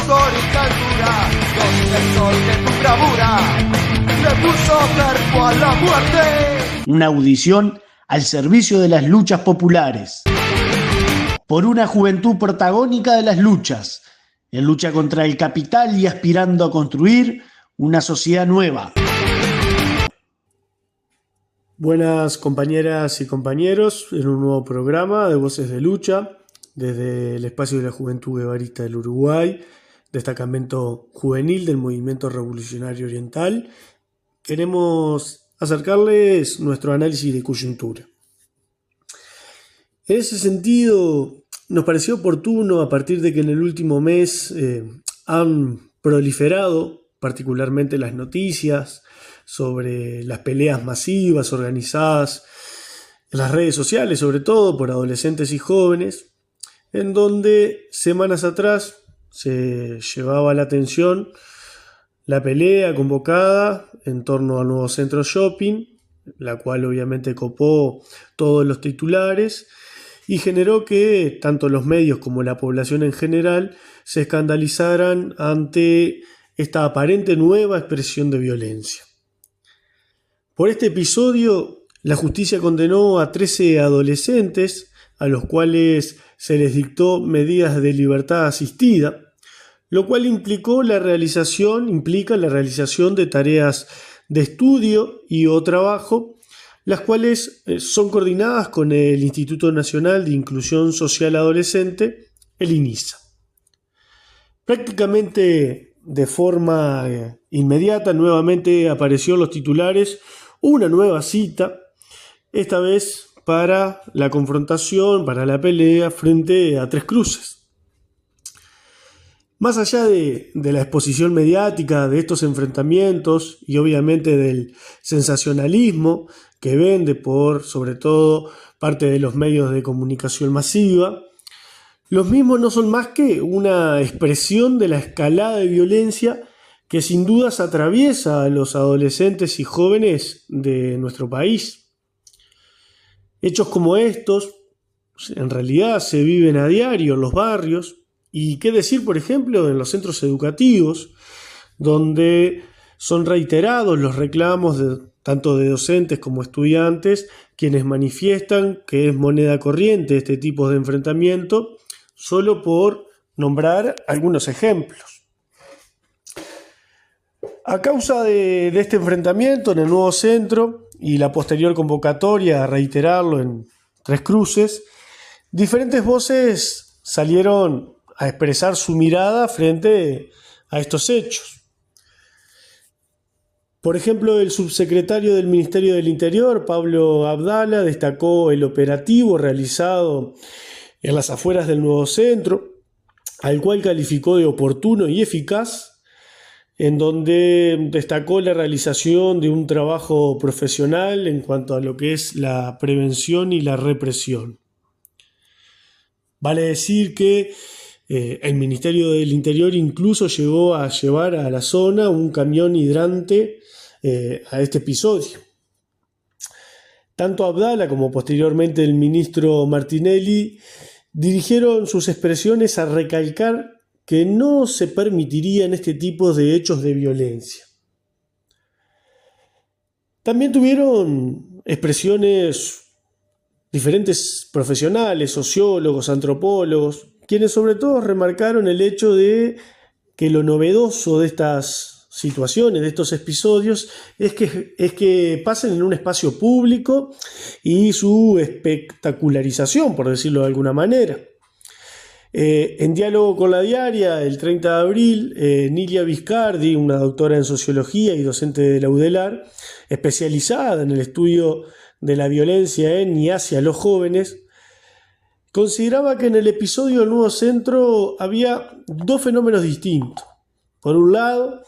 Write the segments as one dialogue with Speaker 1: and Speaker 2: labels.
Speaker 1: histórica altura, donde el sol de tu bravura le puso cerco a la muerte.
Speaker 2: Una audición al servicio de las luchas populares. Por una juventud protagónica de las luchas, en lucha contra el capital y aspirando a construir una sociedad nueva.
Speaker 3: Buenas compañeras y compañeros, en un nuevo programa de Voces de Lucha, desde el Espacio de la Juventud Guevarista del Uruguay, destacamento juvenil del Movimiento Revolucionario Oriental. Queremos acercarles nuestro análisis de coyuntura. En ese sentido, nos pareció oportuno, a partir de que en el último mes han proliferado particularmente las noticias sobre las peleas masivas organizadas en las redes sociales, sobre todo por adolescentes y jóvenes, en donde semanas atrás se llevaba la atención la pelea convocada en torno al nuevo centro shopping, la cual obviamente copó todos los titulares y generó que tanto los medios como la población en general se escandalizaran ante esta aparente nueva expresión de violencia. Por este episodio, la justicia condenó a 13 adolescentes a los cuales se les dictó medidas de libertad asistida, lo cual implica la realización de tareas de estudio y o trabajo, las cuales son coordinadas con el Instituto Nacional de Inclusión Social Adolescente, el INISA. Prácticamente de forma inmediata nuevamente apareció en los titulares una nueva cita, esta vez para la confrontación, para la pelea frente a Tres Cruces. Más allá de la exposición mediática de estos enfrentamientos y obviamente del sensacionalismo que vende por sobre todo parte de los medios de comunicación masiva, los mismos no son más que una expresión de la escalada de violencia que sin dudas atraviesa a los adolescentes y jóvenes de nuestro país. Hechos como estos en realidad se viven a diario en los barrios y qué decir, por ejemplo, en los centros educativos, donde son reiterados los reclamos tanto de docentes como estudiantes, quienes manifiestan que es moneda corriente este tipo de enfrentamiento, solo por nombrar algunos ejemplos. A causa de este enfrentamiento en el nuevo centro y la posterior convocatoria a reiterarlo en Tres Cruces, diferentes voces salieron a expresar su mirada frente a estos hechos. Por ejemplo, el subsecretario del Ministerio del Interior, Pablo Abdala, destacó el operativo realizado en las afueras del nuevo centro, al cual calificó de oportuno y eficaz, en donde destacó la realización de un trabajo profesional en cuanto a lo que es la prevención y la represión. Vale decir que el Ministerio del Interior incluso llegó a llevar a la zona un camión hidrante a este episodio. Tanto Abdala como posteriormente el ministro Martinelli dirigieron sus expresiones a recalcar que no se permitirían este tipo de hechos de violencia. También tuvieron expresiones diferentes profesionales, sociólogos, antropólogos, quienes sobre todo remarcaron el hecho de que lo novedoso de estas situaciones, de estos episodios, es que pasen en un espacio público y su espectacularización, por decirlo de alguna manera. En diálogo con La Diaria, el 30 de abril, Nilia Viscardi, una doctora en sociología y docente de la UDELAR, especializada en el estudio de la violencia en y hacia los jóvenes, consideraba que en el episodio del nuevo centro había dos fenómenos distintos. Por un lado,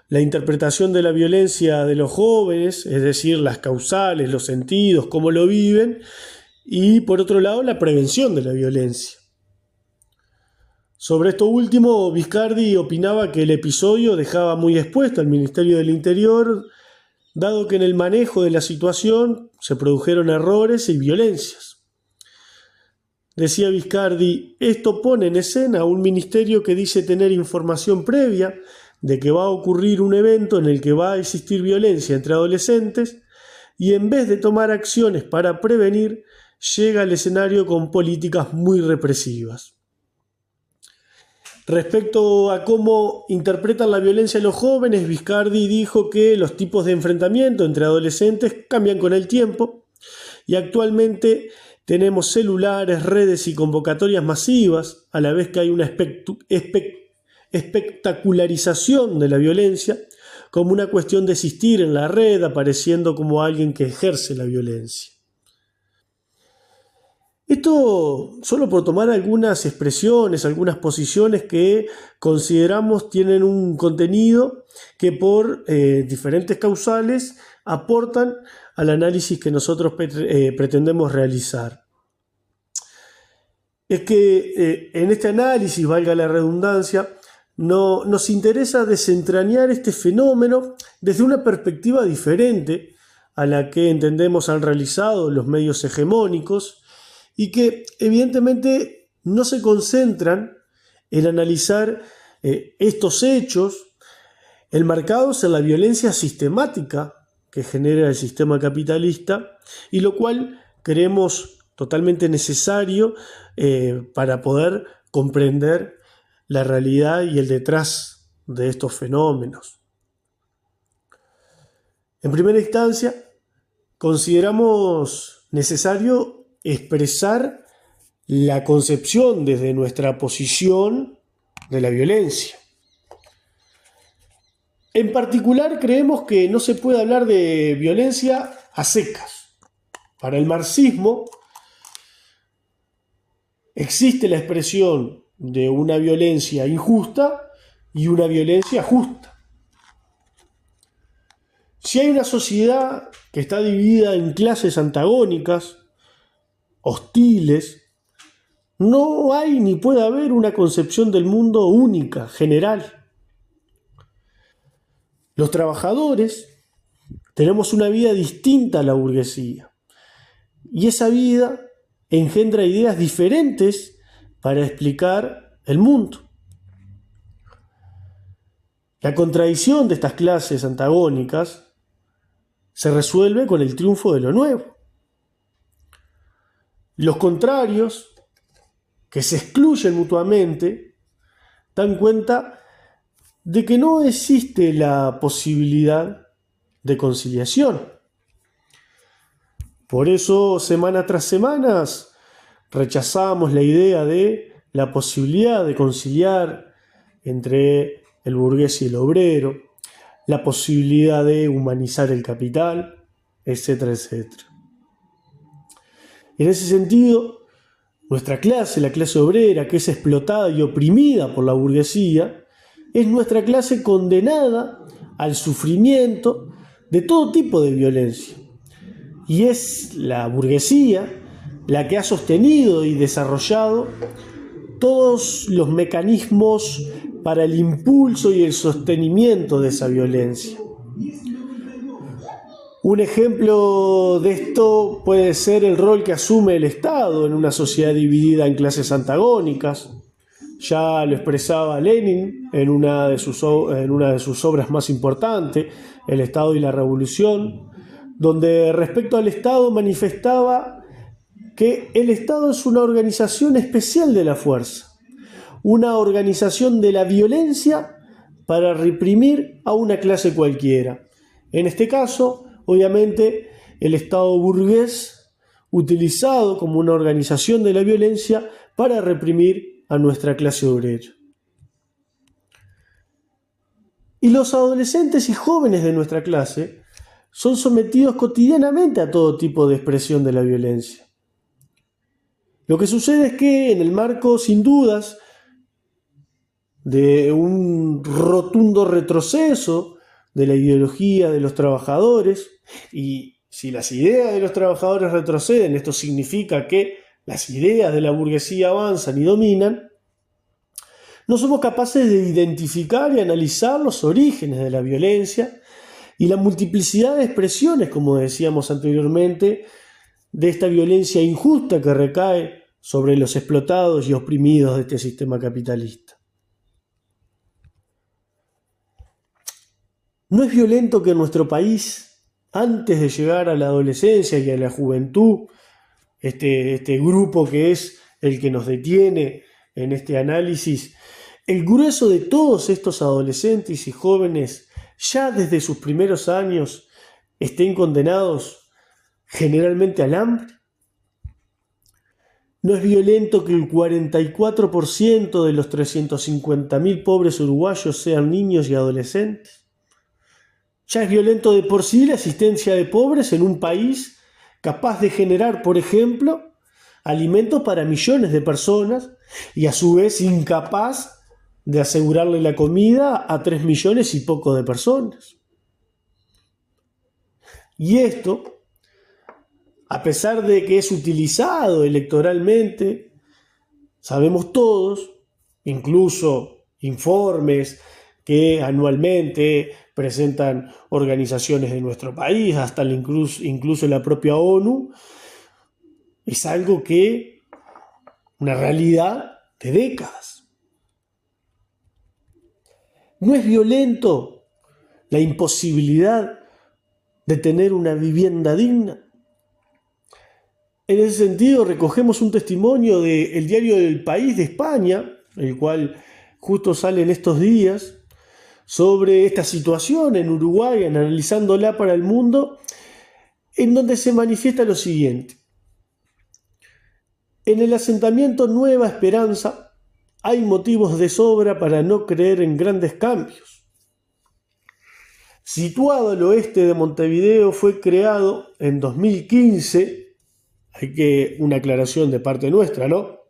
Speaker 3: la interpretación de la violencia de los jóvenes, es decir, las causales, los sentidos, cómo lo viven, y por otro lado, la prevención de la violencia. Sobre esto último, Viscardi opinaba que el episodio dejaba muy expuesto al Ministerio del Interior, dado que en el manejo de la situación se produjeron errores y violencias. decía Viscardi, esto pone en escena un ministerio que dice tener información previa de que va a ocurrir un evento en el que va a existir violencia entre adolescentes y en vez de tomar acciones para prevenir, llega al escenario con políticas muy represivas. Respecto a cómo interpretan la violencia los jóvenes, Viscardi dijo que los tipos de enfrentamiento entre adolescentes cambian con el tiempo y actualmente tenemos celulares, redes y convocatorias masivas, a la vez que hay una espectacularización de la violencia como una cuestión de existir en la red, apareciendo como alguien que ejerce la violencia. Esto solo por tomar algunas expresiones, algunas posiciones que consideramos tienen un contenido que por diferentes causales aportan al análisis que nosotros pretendemos realizar. Es que en este análisis, valga la redundancia, nos interesa desentrañar este fenómeno desde una perspectiva diferente a la que entendemos han realizado los medios hegemónicos y que evidentemente no se concentran en analizar estos hechos enmarcados en la violencia sistemática que genera el sistema capitalista y lo cual creemos totalmente necesario para poder comprender la realidad y el detrás de estos fenómenos. En primera instancia, consideramos necesario expresar la concepción desde nuestra posición de la violencia. En particular, creemos que no se puede hablar de violencia a secas. Para el marxismo, existe la expresión de una violencia injusta y una violencia justa. Si hay una sociedad que está dividida en clases antagónicas, hostiles, no hay ni puede haber una concepción del mundo única, general. Los trabajadores tenemos una vida distinta a la burguesía y esa vida engendra ideas diferentes para explicar el mundo. La contradicción de estas clases antagónicas se resuelve con el triunfo de lo nuevo. Los contrarios, que se excluyen mutuamente, dan cuenta de que no existe la posibilidad de conciliación. Por eso, semana tras semana, rechazamos la idea de la posibilidad de conciliar entre el burgués y el obrero, la posibilidad de humanizar el capital, etcétera, etcétera. En ese sentido, nuestra clase, la clase obrera, que es explotada y oprimida por la burguesía, es nuestra clase condenada al sufrimiento de todo tipo de violencia. Y es la burguesía la que ha sostenido y desarrollado todos los mecanismos para el impulso y el sostenimiento de esa violencia. Un ejemplo de esto puede ser el rol que asume el Estado en una sociedad dividida en clases antagónicas. Ya lo expresaba Lenin en una de sus obras más importantes, El Estado y la Revolución, donde respecto al Estado manifestaba que el Estado es una organización especial de la fuerza, una organización de la violencia para reprimir a una clase cualquiera. En este caso, obviamente, el Estado burgués utilizado como una organización de la violencia para reprimir a nuestra clase obrera. Y los adolescentes y jóvenes de nuestra clase son sometidos cotidianamente a todo tipo de expresión de la violencia. Lo que sucede es que en el marco, sin dudas, de un rotundo retroceso de la ideología de los trabajadores, y si las ideas de los trabajadores retroceden, esto significa que las ideas de la burguesía avanzan y dominan, no somos capaces de identificar y analizar los orígenes de la violencia y la multiplicidad de expresiones, como decíamos anteriormente, de esta violencia injusta que recae sobre los explotados y oprimidos de este sistema capitalista. ¿No es violento que en nuestro país, antes de llegar a la adolescencia y a la juventud, este grupo que es el que nos detiene en este análisis, el grueso de todos estos adolescentes y jóvenes ya desde sus primeros años estén condenados generalmente al hambre? ¿No es violento que el 44% de los 350.000 pobres uruguayos sean niños y adolescentes? Ya es violento de por sí la existencia de pobres en un país capaz de generar, por ejemplo, alimentos para millones de personas y a su vez incapaz de asegurarle la comida a 3 millones y poco de personas. Y esto, a pesar de que es utilizado electoralmente, sabemos todos, incluso informes que anualmente presentan organizaciones de nuestro país, hasta incluso la propia ONU, es algo que, una realidad de décadas. ¿No es violento la imposibilidad de tener una vivienda digna? En ese sentido, recogemos un testimonio del diario El País de España, el cual justo sale en estos días, sobre esta situación en Uruguay, analizándola para el mundo, en donde se manifiesta lo siguiente. En el asentamiento Nueva Esperanza hay motivos de sobra para no creer en grandes cambios. Situado al oeste de Montevideo, fue creado en 2015, hay que una aclaración de parte nuestra, ¿no?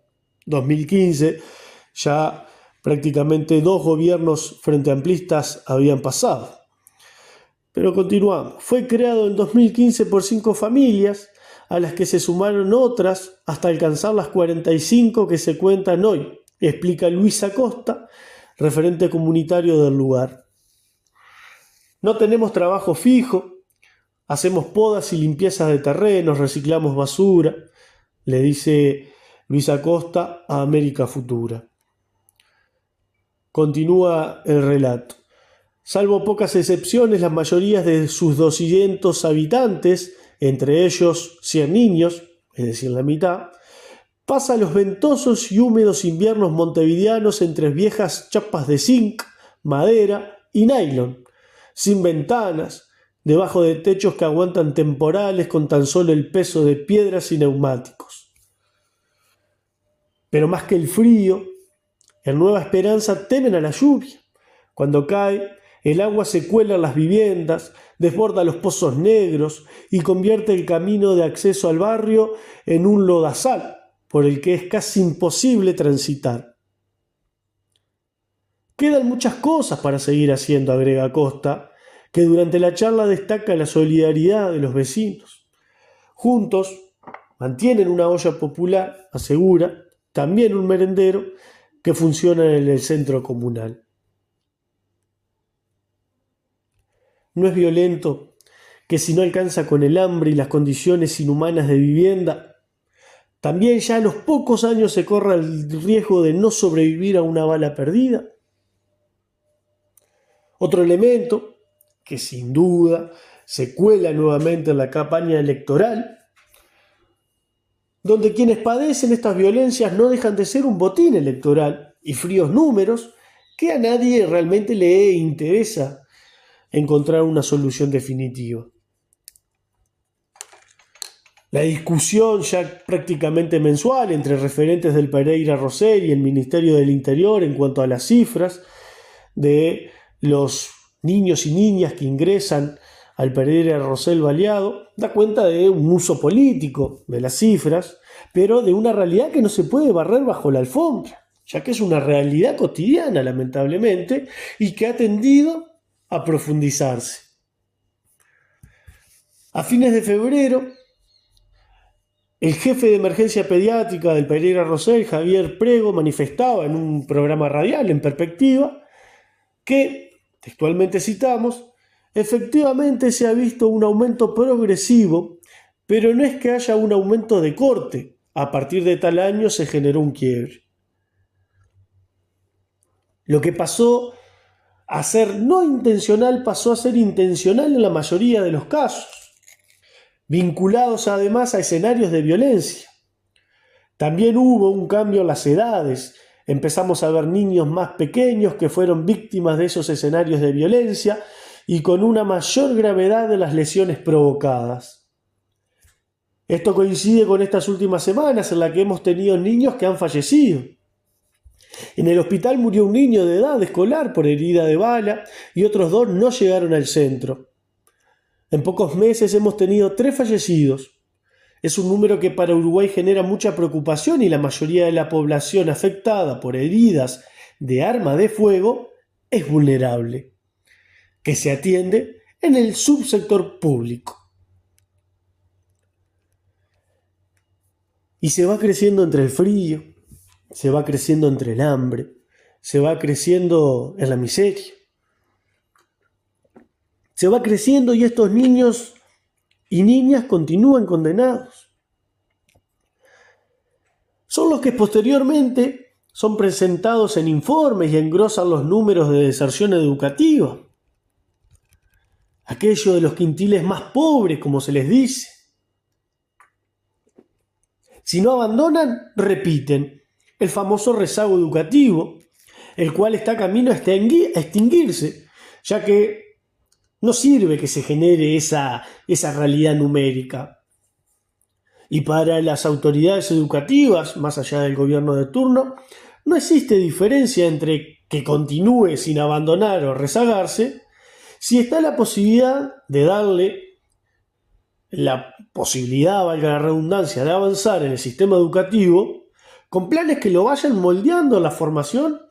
Speaker 3: 2015, ya prácticamente 2 gobiernos frente amplistas habían pasado. Pero continuamos. Fue creado en 2015 por 5 familias, a las que se sumaron otras hasta alcanzar las 45 que se cuentan hoy, explica Luis Acosta, referente comunitario del lugar. No tenemos trabajo fijo, hacemos podas y limpiezas de terrenos, reciclamos basura, le dice Luis Acosta a América Futura. Continúa el relato. Salvo pocas excepciones, la mayoría de sus 200 habitantes, entre ellos 100 niños, es decir, la mitad, pasa los ventosos y húmedos inviernos montevideanos entre viejas chapas de zinc, madera y nylon, sin ventanas, debajo de techos que aguantan temporales con tan solo el peso de piedras y neumáticos. Pero más que el frío, en Nueva Esperanza temen a la lluvia. Cuando cae, el agua se cuela en las viviendas, desborda los pozos negros y convierte el camino de acceso al barrio en un lodazal por el que es casi imposible transitar. Quedan muchas cosas para seguir haciendo, agrega Acosta, que durante la charla destaca la solidaridad de los vecinos. Juntos mantienen una olla popular, asegura, también un merendero, que funciona en el centro comunal. ¿No es violento que si no alcanza con el hambre y las condiciones inhumanas de vivienda, también ya a los pocos años se corra el riesgo de no sobrevivir a una bala perdida? Otro elemento que sin duda se cuela nuevamente en la campaña electoral, donde quienes padecen estas violencias no dejan de ser un botín electoral y fríos números que a nadie realmente le interesa encontrar una solución definitiva. La discusión ya prácticamente mensual entre referentes del Pereira Rosell y el Ministerio del Interior en cuanto a las cifras de los niños y niñas que ingresan al Pereira Rosell baleado da cuenta de un uso político de las cifras, pero de una realidad que no se puede barrer bajo la alfombra, ya que es una realidad cotidiana, lamentablemente, y que ha tendido a profundizarse. A fines de febrero, el jefe de emergencia pediátrica del Pereira Rosell, Javier Prego, manifestaba en un programa radial en Perspectiva que, textualmente citamos, efectivamente se ha visto un aumento progresivo, pero no es que haya un aumento de corte, a partir de tal año se generó un quiebre. Lo que pasó a ser no intencional pasó a ser intencional en la mayoría de los casos, vinculados además a escenarios de violencia. También hubo un cambio en las edades. Empezamos a ver niños más pequeños que fueron víctimas de esos escenarios de violencia y con una mayor gravedad de las lesiones provocadas. Esto coincide con estas últimas semanas en las que hemos tenido niños que han fallecido. En el hospital murió un niño de edad escolar por herida de bala y otros 2 no llegaron al centro. En pocos meses hemos tenido 3 fallecidos. Es un número que para Uruguay genera mucha preocupación y la mayoría de la población afectada por heridas de arma de fuego es vulnerable, que se atiende en el subsector público. Y se va creciendo entre el frío, se va creciendo entre el hambre, se va creciendo en la miseria. Se va creciendo y estos niños y niñas continúan condenados. Son los que posteriormente son presentados en informes y engrosan los números de deserción educativa. Aquellos de los quintiles más pobres, como se les dice. Si no abandonan, repiten el famoso rezago educativo, el cual está camino a extinguirse, ya que no sirve que se genere esa realidad numérica. Y para las autoridades educativas, más allá del gobierno de turno, no existe diferencia entre que continúe sin abandonar o rezagarse, si está la posibilidad de darle la posibilidad, valga la redundancia, de avanzar en el sistema educativo con planes que lo vayan moldeando la formación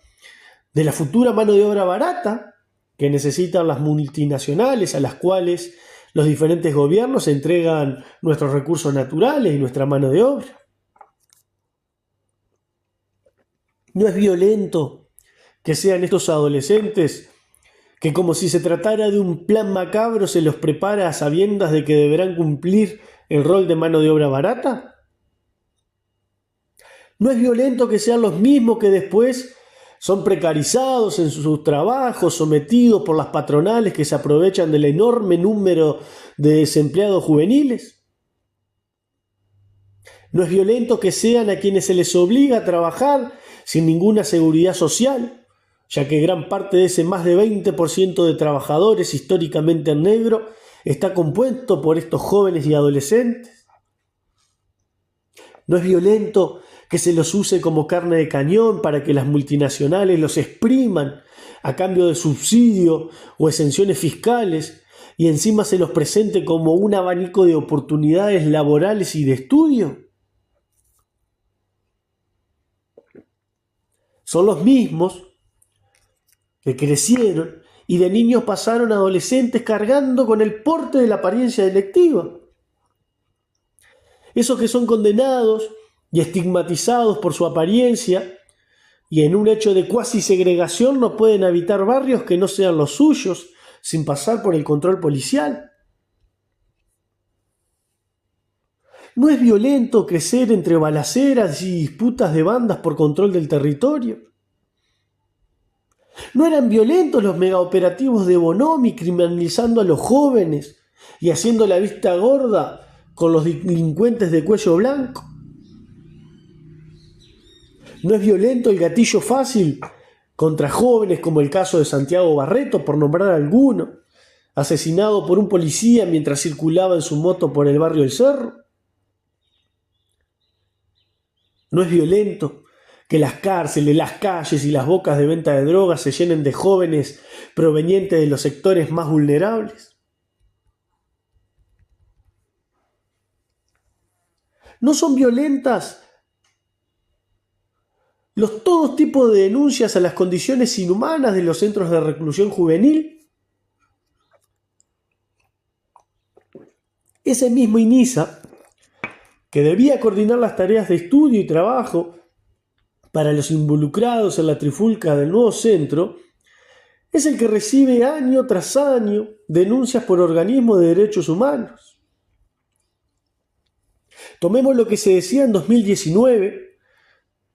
Speaker 3: de la futura mano de obra barata que necesitan las multinacionales a las cuales los diferentes gobiernos entregan nuestros recursos naturales y nuestra mano de obra. No es violento que sean estos adolescentes que, como si se tratara de un plan macabro, se los prepara a sabiendas de que deberán cumplir el rol de mano de obra barata. No es violento que sean los mismos que después son precarizados en sus trabajos, sometidos por las patronales que se aprovechan del enorme número de desempleados juveniles. No es violento que sean a quienes se les obliga a trabajar sin ninguna seguridad social, ya que gran parte de ese más de 20% de trabajadores históricamente en negro está compuesto por estos jóvenes y adolescentes. No es violento que se los use como carne de cañón para que las multinacionales los expriman a cambio de subsidio o exenciones fiscales y encima se los presente como un abanico de oportunidades laborales y de estudio. Son los mismos que crecieron y de niños pasaron a adolescentes cargando con el porte de la apariencia delictiva. Esos que son condenados y estigmatizados por su apariencia y en un hecho de cuasi segregación no pueden habitar barrios que no sean los suyos sin pasar por el control policial. No es violento crecer entre balaceras y disputas de bandas por control del territorio. No eran violentos los megaoperativos de Bonomi criminalizando a los jóvenes y haciendo la vista gorda con los delincuentes de cuello blanco. No es violento el gatillo fácil contra jóvenes como el caso de Santiago Barreto, por nombrar alguno, asesinado por un policía mientras circulaba en su moto por el barrio El Cerro. No es violento que las cárceles, las calles y las bocas de venta de drogas se llenen de jóvenes provenientes de los sectores más vulnerables. No son violentas todos tipos de denuncias a las condiciones inhumanas de los centros de reclusión juvenil. Ese mismo INISA, que debía coordinar las tareas de estudio y trabajo para los involucrados en la trifulca del nuevo centro, es el que recibe año tras año denuncias por organismos de derechos humanos. Tomemos lo que se decía en 2019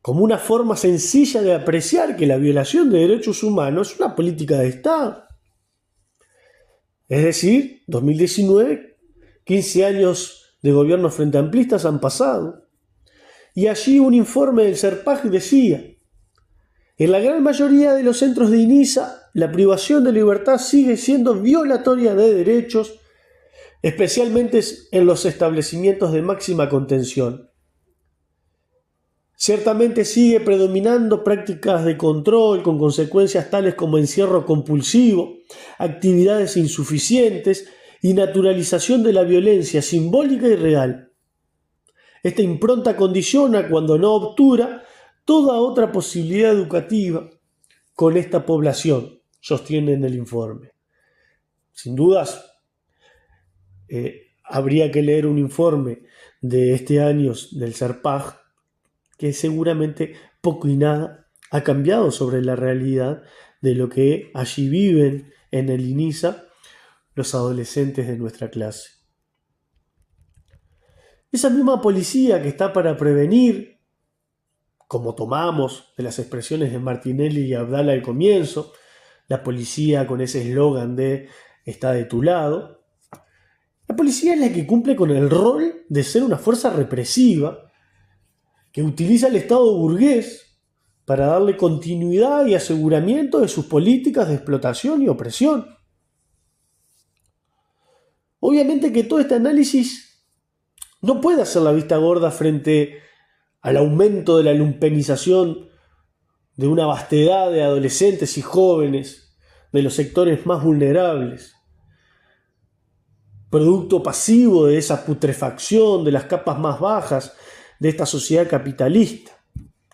Speaker 3: como una forma sencilla de apreciar que la violación de derechos humanos es una política de Estado. Es decir, 2019, 15 años de gobierno frente amplistas han pasado. Y allí un informe del CERPAJ decía: en la gran mayoría de los centros de INISA, la privación de libertad sigue siendo violatoria de derechos, especialmente en los establecimientos de máxima contención. Ciertamente sigue predominando prácticas de control con consecuencias tales como encierro compulsivo, actividades insuficientes y naturalización de la violencia simbólica y real. Esta impronta condiciona, cuando no obtura, toda otra posibilidad educativa con esta población, sostiene en el informe. Sin dudas, habría que leer un informe de este año del CERPAJ que seguramente poco y nada ha cambiado sobre la realidad de lo que allí viven en el INISA los adolescentes de nuestra clase. Esa misma policía que está para prevenir, como tomamos de las expresiones de Martinelli y Abdala al comienzo, la policía con ese eslogan de "está de tu lado", la policía es la que cumple con el rol de ser una fuerza represiva que utiliza el Estado burgués para darle continuidad y aseguramiento de sus políticas de explotación y opresión. Obviamente que todo este análisis no puede hacer la vista gorda frente al aumento de la lumpenización de una vastedad de adolescentes y jóvenes de los sectores más vulnerables, producto pasivo de esa putrefacción de las capas más bajas de esta sociedad capitalista,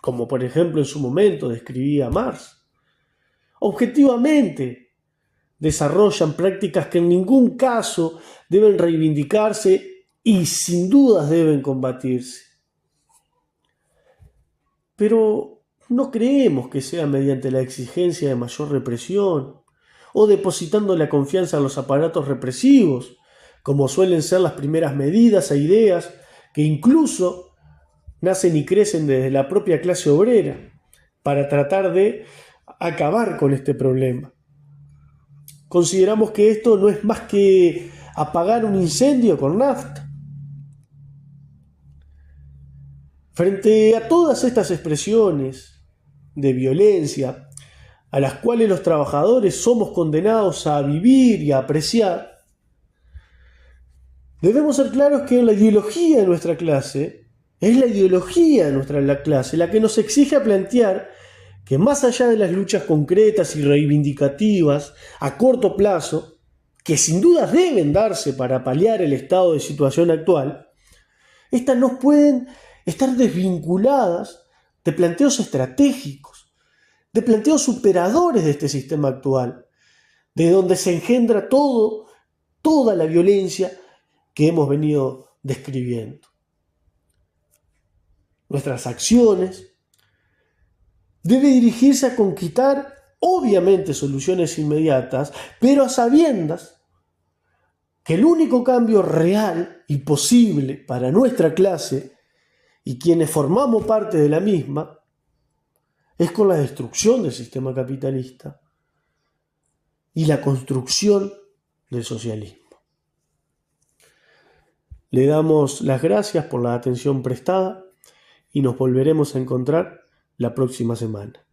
Speaker 3: como por ejemplo en su momento describía Marx. Objetivamente, desarrollan prácticas que en ningún caso deben reivindicarse y sin dudas deben combatirse. Pero no creemos que sea mediante la exigencia de mayor represión o depositando la confianza en los aparatos represivos, como suelen ser las primeras medidas e ideas que incluso nacen y crecen desde la propia clase obrera para tratar de acabar con este problema. Consideramos que esto no es más que apagar un incendio con nafta. Frente a todas estas expresiones de violencia a las cuales los trabajadores somos condenados a vivir y a apreciar, debemos ser claros que la ideología de nuestra clase es la ideología de nuestra clase la que nos exige plantear que más allá de las luchas concretas y reivindicativas a corto plazo, que sin duda deben darse para paliar el estado de situación actual, estas no pueden estar desvinculadas de planteos estratégicos, de planteos superadores de este sistema actual, de donde se engendra toda la violencia que hemos venido describiendo. Nuestras acciones deben dirigirse a conquistar, obviamente, soluciones inmediatas, pero a sabiendas que el único cambio real y posible para nuestra clase y quienes formamos parte de la misma es con la destrucción del sistema capitalista y la construcción del socialismo. Le damos las gracias por la atención prestada y nos volveremos a encontrar la próxima semana.